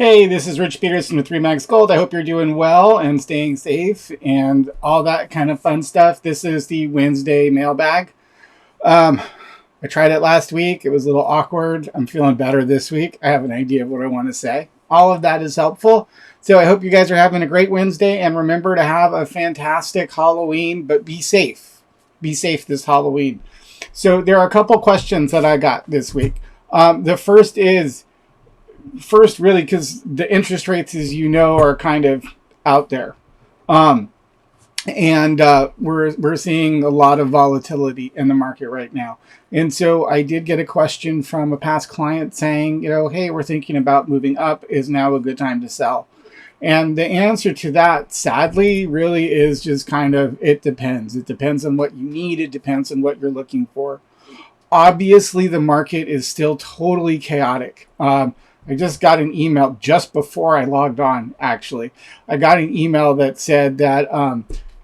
Hey, this is Rich Peterson with 3 Max Gold. I hope you're doing well and staying safe and all that kind of fun stuff. This is the Wednesday mailbag. Um, I tried it last week. It was a little awkward. I'm feeling better this week. I have an idea of what I want to say. All of that is helpful. So I hope you guys are having a great Wednesday, and remember to have a fantastic Halloween, but be safe. Be safe this Halloween. So there are a couple questions that I got this week. The first is, really, because the interest rates, as you know, are kind of out there. Um, and we're seeing a lot of volatility in the market right now. And so I did get a question from a past client saying, hey, we're thinking about moving up. Is now a good time to sell? And the answer to that, sadly, really is just kind of, it depends. It depends on what you need. It depends on what you're looking for. Obviously, the market is still totally chaotic. I just got an email just before I logged on, actually. I got an email that said that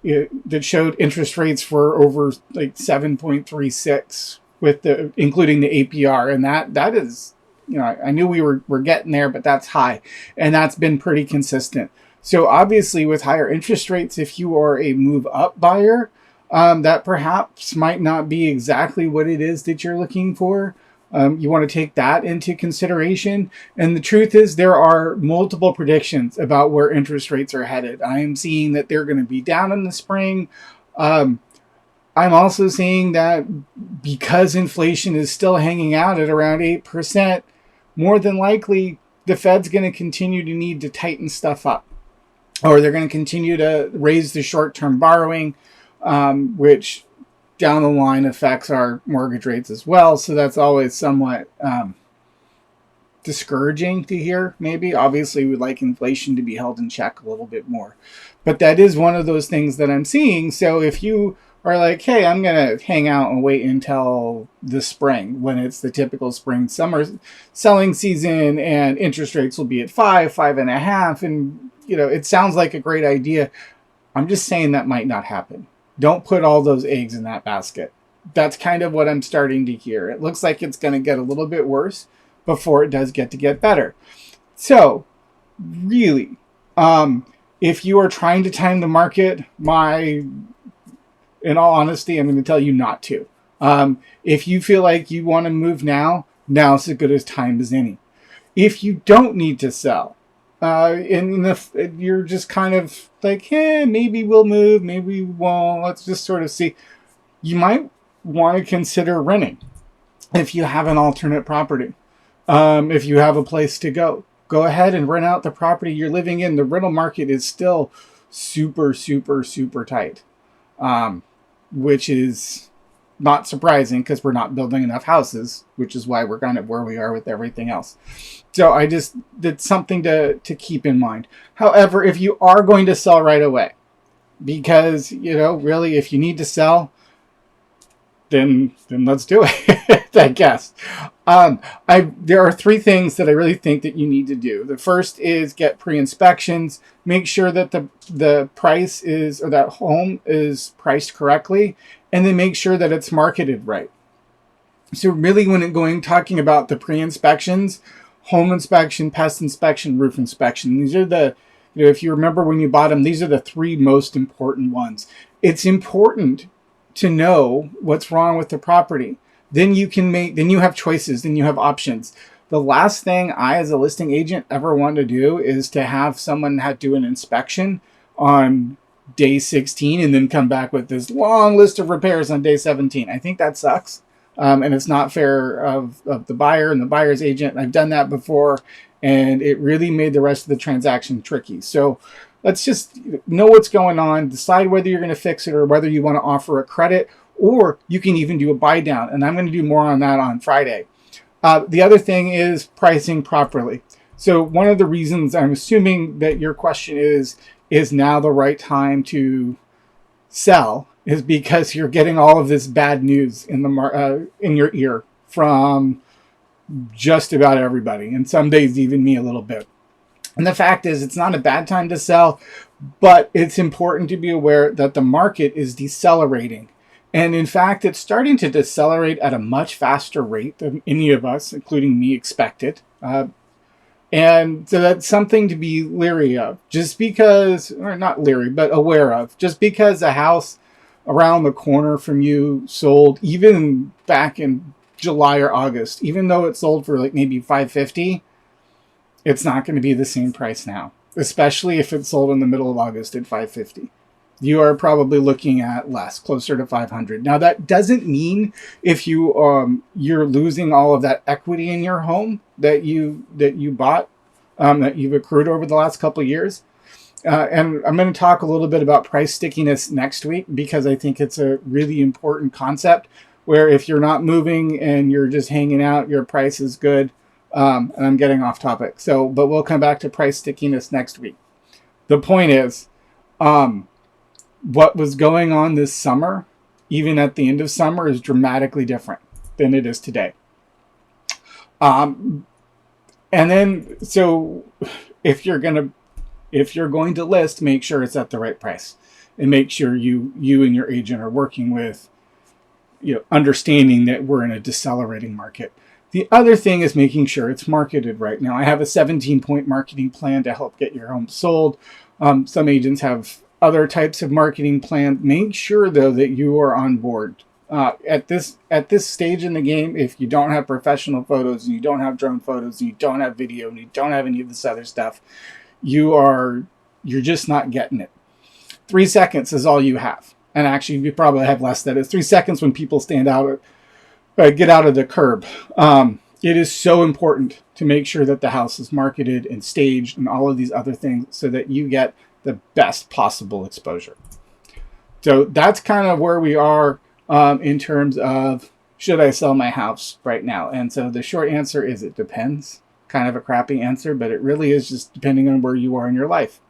that showed interest rates for over like 7.36 with including the APR. And that is, I knew we're getting there, but that's high. And that's been pretty consistent. So obviously with higher interest rates, if you are a move up buyer, that perhaps might not be exactly what it is that you're looking for. You want to take that into consideration. And the truth is, there are multiple predictions about where interest rates are headed. I am seeing that they're going to be down in the spring. I'm also seeing that because inflation is still hanging out at around 8%, more than likely the Fed's going to continue to need to tighten stuff up, or they're going to continue to raise the short-term borrowing, which down the line affects our mortgage rates as well. So that's always somewhat discouraging to hear, maybe. Obviously, we'd like inflation to be held in check a little bit more. But that is one of those things that I'm seeing. So if you are like, hey, I'm going to hang out and wait until the spring, when it's the typical spring summer selling season and interest rates will be at 5.5, and it sounds like a great idea. I'm just saying that might not happen. Don't put all those eggs in that basket. That's kind of what I'm starting to hear. It looks like it's going to get a little bit worse before it does get better. So, really, if you are trying to time the market, in all honesty, I'm going to tell you not to. If you feel like you want to move now's as good a time as any. If you don't need to sell, and if you're just kind of like, hey, maybe we'll move, maybe we won't, let's just sort of see, you might want to consider renting if you have an alternate property. If you have a place to go ahead and rent out the property you're living in. The rental market is still super, super, super tight, which is not surprising because we're not building enough houses, which is why we're kind of where we are with everything else. So it's something to keep in mind. However, if you are going to sell right away, because, really, if you need to sell, then let's do it, I guess. There are 3 things that I really think that you need to do. The first is get pre-inspections. Make sure that the price is, or that home is priced correctly, and then make sure that it's marketed right. So really, when talking about the pre-inspections, home inspection, pest inspection, roof inspection, these are the, if you remember when you bought them, these are the 3 most important ones. It's important to know what's wrong with the property. Then you have choices, then you have options. The last thing I, as a listing agent, ever want to do is to have someone do an inspection on day 16 and then come back with this long list of repairs on day 17. I think that sucks. And it's not fair of the buyer and the buyer's agent. I've done that before, and it really made the rest of the transaction tricky. So let's just know what's going on, decide whether you're going to fix it or whether you want to offer a credit, or you can even do a buy down. And I'm going to do more on that on Friday. The other thing is pricing properly. So one of the reasons I'm assuming that your question is now the right time to sell is because you're getting all of this bad news in your ear from just about everybody, and some days even me a little bit. And the fact is, it's not a bad time to sell, but it's important to be aware that the market is decelerating. And in fact, it's starting to decelerate at a much faster rate than any of us, including me, expected. And so that's something to be leery of. Just because, or not leery, but aware of. Just because a house around the corner from you sold, even back in July or August, even though it sold for like maybe 550, it's not going to be the same price now, especially if it sold in the middle of August at 550. You are probably looking at less, closer to 500. Now that doesn't mean if you're losing all of that equity in your home that you bought, that you've accrued over the last couple of years. And I'm going to talk a little bit about price stickiness next week, because I think it's a really important concept where if you're not moving and you're just hanging out, your price is good. And I'm getting off topic. But we'll come back to price stickiness next week. The point is, what was going on this summer, even at the end of summer, is dramatically different than it is today. And then, so if you're going to list, make sure it's at the right price, and make sure you and your agent are working with, understanding that we're in a decelerating market. The other thing is making sure it's marketed right. Now, I have a 17-point marketing plan to help get your home sold. Some agents have other types of marketing plan. Make sure, though, that you are on board. At this stage in the game, if you don't have professional photos, and you don't have drone photos, and you don't have video, and you don't have any of this other stuff, you're just not getting it. 3 seconds is all you have. And actually, you probably have less than that. It's 3 seconds when people stand out, get out of the curb. It is so important to make sure that the house is marketed and staged and all of these other things so that you get the best possible exposure. So that's kind of where we are in terms of, should I sell my house right now? And so the short answer is it depends. Kind of a crappy answer, but it really is just depending on where you are in your life.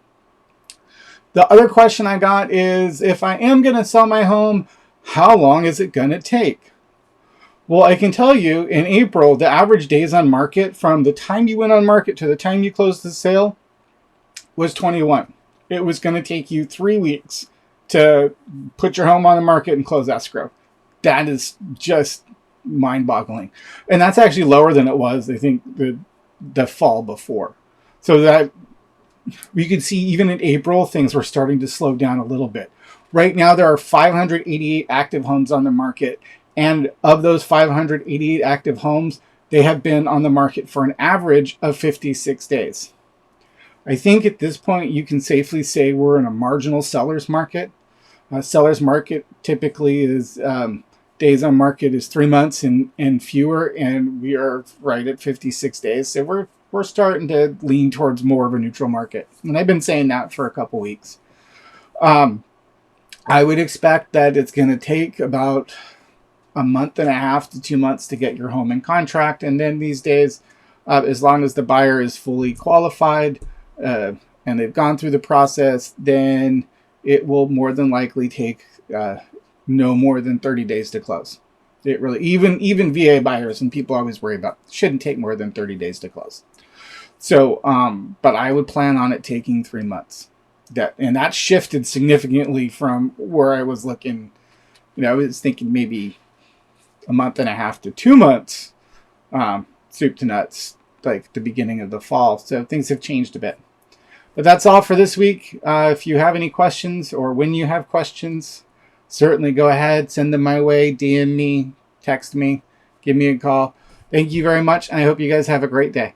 The other question I got is, if I am going to sell my home, how long is it going to take? Well, I can tell you, in April, the average days on market from the time you went on market to the time you closed the sale was 21. It was going to take you 3 weeks to put your home on the market and close escrow. That is just mind-boggling. And that's actually lower than it was, I think, the fall before. So that you could see even in April, things were starting to slow down a little bit. Right now, there are 588 active homes on the market. And of those 588 active homes, they have been on the market for an average of 56 days. I think at this point, you can safely say we're in a marginal seller's market. Seller's market typically is days on market is 3 months and fewer, and we are right at 56 days. So we're starting to lean towards more of a neutral market. And I've been saying that for a couple weeks. I would expect that it's going to take about a month and a half to 2 months to get your home in contract. And then these days, as long as the buyer is fully qualified and they've gone through the process, then it will more than likely take no more than 30 days to close. It really, even VA buyers, and people always worry about, shouldn't take more than 30 days to close. So, but I would plan on it taking 3 months. That shifted significantly from where I was looking. I was thinking maybe a month and a half to 2 months, soup to nuts, like the beginning of the fall. So things have changed a bit. But that's all for this week. If you have any questions, or when you have questions, certainly go ahead, send them my way, DM me, text me, give me a call. Thank you very much, and I hope you guys have a great day.